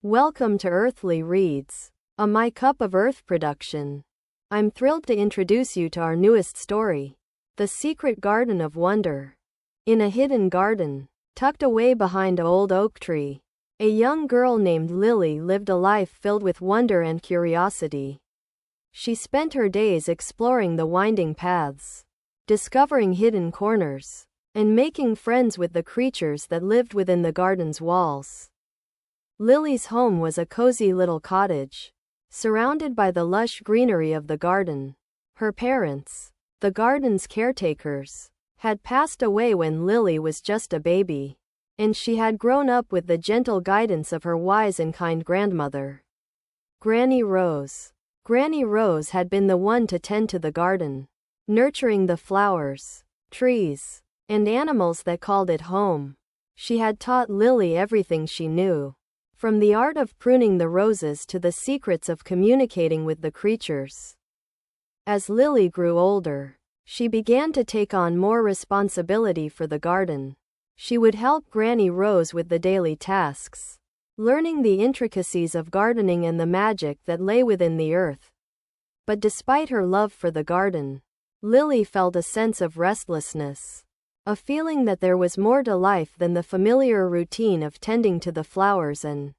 Welcome to Earthly Reads, a My Cup of Earth production. I'm thrilled to introduce you to our newest story, The Secret Garden of Wonder. In a hidden garden, tucked away behind an old oak tree, a young girl named Lily lived a life filled with wonder and curiosity. She spent her days exploring the winding paths, discovering hidden corners, and making friends with the creatures that lived within the garden's walls. Lily's home was a cozy little cottage, surrounded by the lush greenery of the garden. Her parents, the garden's caretakers, had passed away when Lily was just a baby, and she had grown up with the gentle guidance of her wise and kind grandmother, Granny Rose. Granny Rose had been the one to tend to the garden, nurturing the flowers, trees, and animals that called it home. She had taught Lily everything she knew, from the art of pruning the roses to the secrets of communicating with the creatures. As Lily grew older, she began to take on more responsibility for the garden. She would help Granny Rose with the daily tasks, learning the intricacies of gardening and the magic that lay within the earth. But despite her love for the garden, Lily felt a sense of restlessness, a feeling that there was more to life than the familiar routine of tending to the flowers and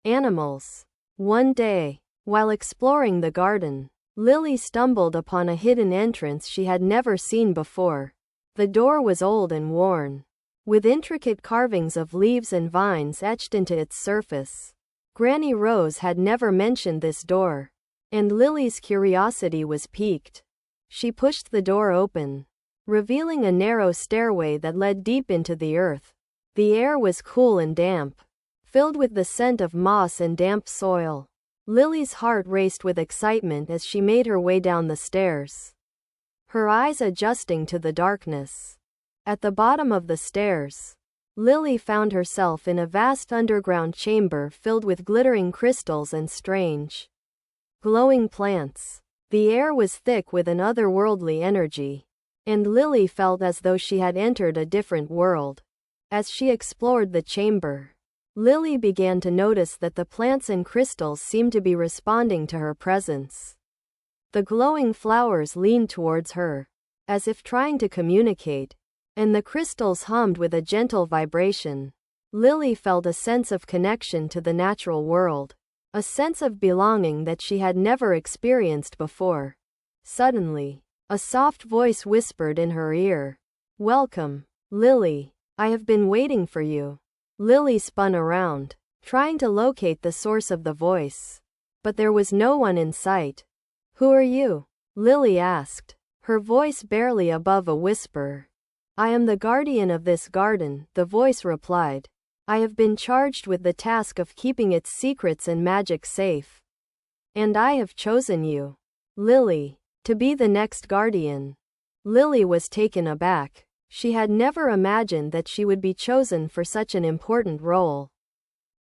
animals. One day, while exploring the garden, Lily stumbled upon a hidden entrance she had never seen before. The door was old and worn, with intricate carvings of leaves and vines etched into its surface. Granny Rose had never mentioned this door, and Lily's curiosity was piqued. She pushed the door open, revealing a narrow stairway that led deep into the earth. The air was cool and damp, filled with the scent of moss and damp soil. Lily's heart raced with excitement as she made her way down the stairs, her eyes adjusting to the darkness. At the bottom of the stairs, Lily found herself in a vast underground chamber filled with glittering crystals and strange, glowing plants. The air was thick with an otherworldly energy, and Lily felt as though she had entered a different world. As she explored the chamber, Lily began to notice that the plants and crystals seemed to be responding to her presence. The glowing flowers leaned towards her, as if trying to communicate, and the crystals hummed with a gentle vibration. Lily felt a sense of connection to the natural world, a sense of belonging that she had never experienced before. Suddenly, a soft voice whispered in her ear, "Welcome, Lily. I have been waiting for you." Lily spun around, trying to locate the source of the voice, but there was no one in sight. "Who are you?" Lily asked, her voice barely above a whisper. "I am the guardian of this garden," the voice replied. "I have been charged with the task of keeping its secrets and magic safe. And I have chosen you, Lily, to be the next guardian." Lily was taken aback. She had never imagined that she would be chosen for such an important role.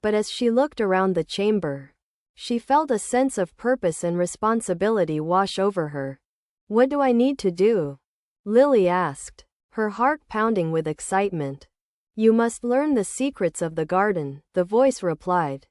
But as she looked around the chamber, she felt a sense of purpose and responsibility wash over her. "What do I need to do?" Lily asked, her heart pounding with excitement. "You must learn the secrets of the garden," the voice replied.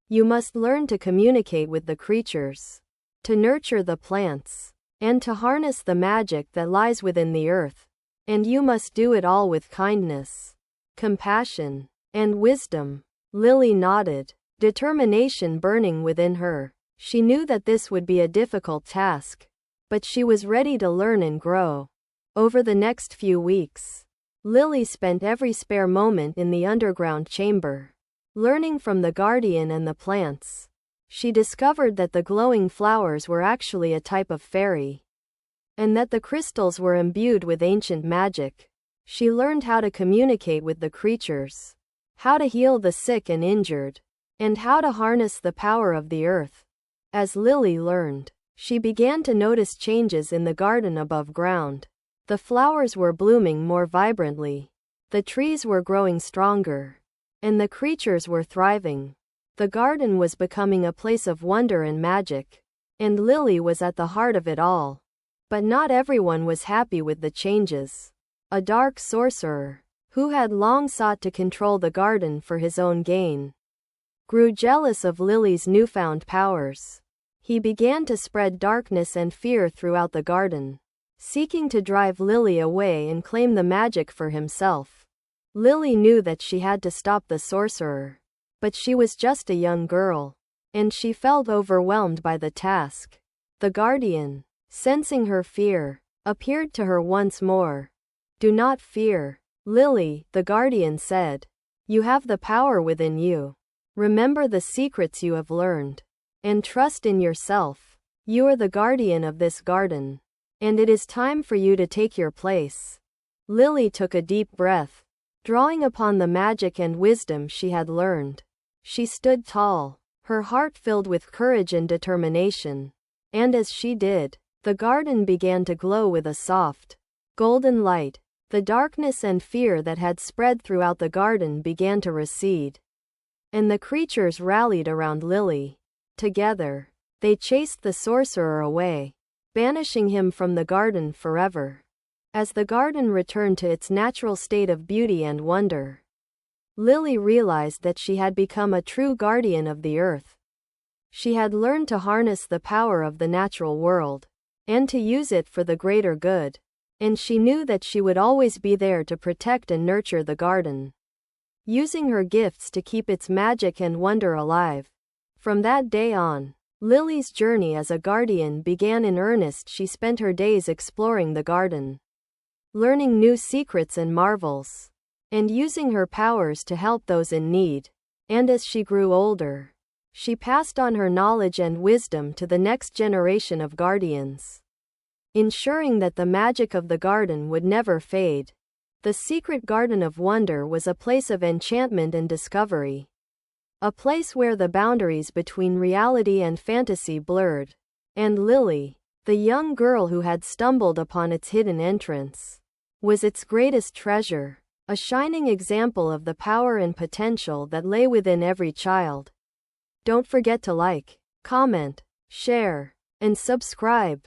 "You must learn to communicate with the creatures, to nurture the plants, and to harness the magic that lies within the earth. And you must do it all with kindness, compassion, and wisdom." Lily nodded, determination burning within her. She knew that this would be a difficult task, but she was ready to learn and grow. Over the next few weeks, Lily spent every spare moment in the underground chamber, learning from the guardian and the plants. She discovered that the glowing flowers were actually a type of fairy, and that the crystals were imbued with ancient magic. She learned how to communicate with the creatures, how to heal the sick and injured, and how to harness the power of the earth. As Lily learned, she began to notice changes in the garden above ground. The flowers were blooming more vibrantly, the trees were growing stronger, and the creatures were thriving. The garden was becoming a place of wonder and magic, and Lily was at the heart of it all. But not everyone was happy with the changes. A dark sorcerer, who had long sought to control the garden for his own gain, grew jealous of Lily's newfound powers. He began to spread darkness and fear throughout the garden, seeking to drive Lily away and claim the magic for himself. Lily knew that she had to stop the sorcerer, but she was just a young girl, and she felt overwhelmed by the task. The guardian, sensing her fear, appeared to her once more. "Do not fear, Lily," the guardian said. "You have the power within you. Remember the secrets you have learned, and trust in yourself. You are the guardian of this garden, and it is time for you to take your place." Lily took a deep breath, drawing upon the magic and wisdom she had learned. She stood tall, her heart filled with courage and determination. And as she did, the garden began to glow with a soft, golden light. The darkness and fear that had spread throughout the garden began to recede, and the creatures rallied around Lily. Together, they chased the sorcerer away, banishing him from the garden forever. As the garden returned to its natural state of beauty and wonder, Lily realized that she had become a true guardian of the earth. She had learned to harness the power of the natural world, and to use it for the greater good. And she knew that she would always be there to protect and nurture the garden, using her gifts to keep its magic and wonder alive. From that day on, Lily's journey as a guardian began in earnest. She spent her days exploring the garden, learning new secrets and marvels, and using her powers to help those in need. And as she grew older, she passed on her knowledge and wisdom to the next generation of guardians, ensuring that the magic of the garden would never fade. The secret garden of wonder was a place of enchantment and discovery, a place where the boundaries between reality and fantasy blurred. And Lily, the young girl who had stumbled upon its hidden entrance, was its greatest treasure, a shining example of the power and potential that lay within every child. Don't forget to like, comment, share, and subscribe.